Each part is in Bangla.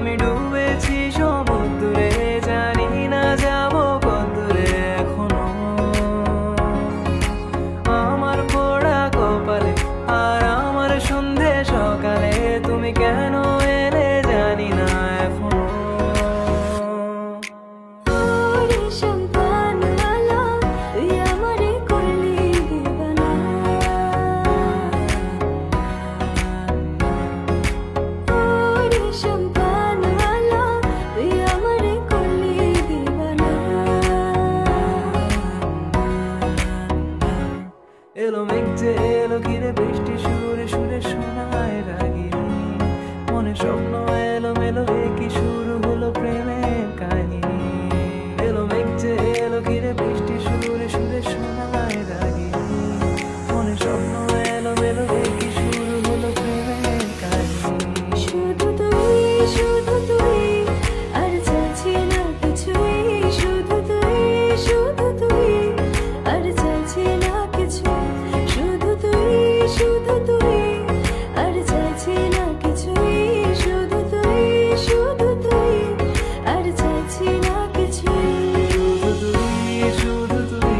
আমি ডুবেছি সমুদ্রে, জানি না যাবো কতদূরে এখনো। আমার পোড়া কপালে আর আমার সন্ধে সকালে তুমি কেন এলে জানি না এখনো। এলো মেঘ যে এলো ঘিরে বৃষ্টি সুরে সুরে শোনায় রাগিনী, মনে স্বপ্ন এলো মেলো কি শুরু হলো প্রেমের কাহিনী। এলো মেঘ যে এলো ঘিরে বৃষ্টি সুরে সুরে শোনায় রাগিনী, মনে স্বপ্ন এলো মেলো কি শুরু হলো প্রেমের কাহিনী। শুধু তুই আর চাইছি না কিছুই, শুধু তুই আর চাইছি না কিছু, শুধু তুই আর চাইছি না কিছুই, শুধু তুই আর চাইছি না কিছুই, শুধু তুই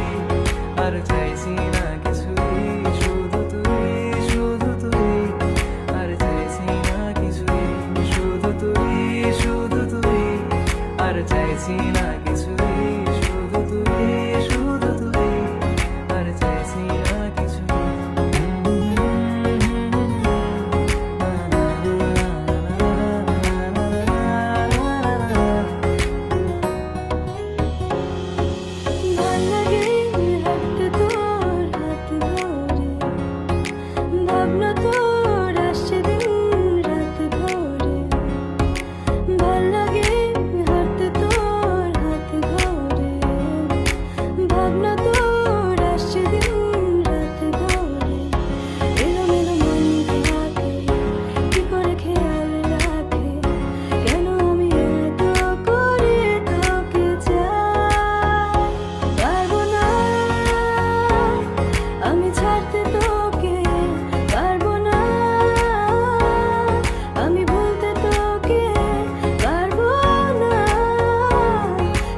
আর চাইছি না কিছুই, শুধু তুই আর চাইছি না কিছুই, শুধু তুই আর চাইছি না কিছুই, শুধু তুই আর চাইছি না কিছুই। ভাল লাগে হাঁটতে তোর হাত ধরে, ভাবনা তোর আসছে দিন রাত ভরে, ভাল লাগে হাঁটতে তোর হাত ধরে, ভাবনা তোর আসছে দিন রাত ভরে, এলোমেলো মন থাকে কি করে খেয়াল রাখে, কেন আমি এত করে তোকে চাই, পারবো না আমি ছাড়তে তোকে, পারবো না আমি ভুলতে তোকে, পারবো না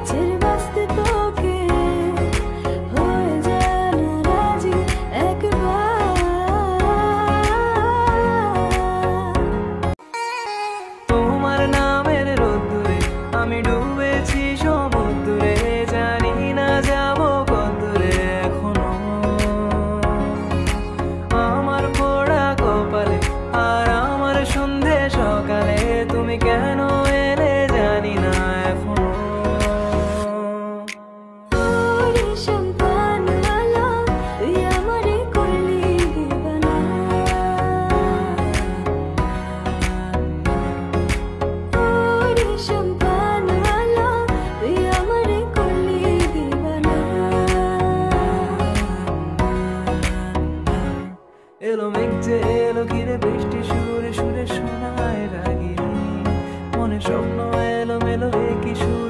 ছেড়ে বাঁচতে তোকে, হয়ে যায় না রাজি একবার। তোমার নামের রোদ্দুরে আমি ডুবেছি সমুদ্রে, জানি না যাবো কতদূরে এখনো। আমার পোড়া কপালে আর আমার সন্ধে সকালে তুমি কেন এলে জানি না এখনো। তুই আমারে করলি দিবানা, তুই আমারে করলি দিবানা। এলো মেঘ যে এলো ঘিরে বৃষ্টি সুরে সুরে শোনায় রাগিনী, মনে স্বপ্ন এলো মেলো কি সুর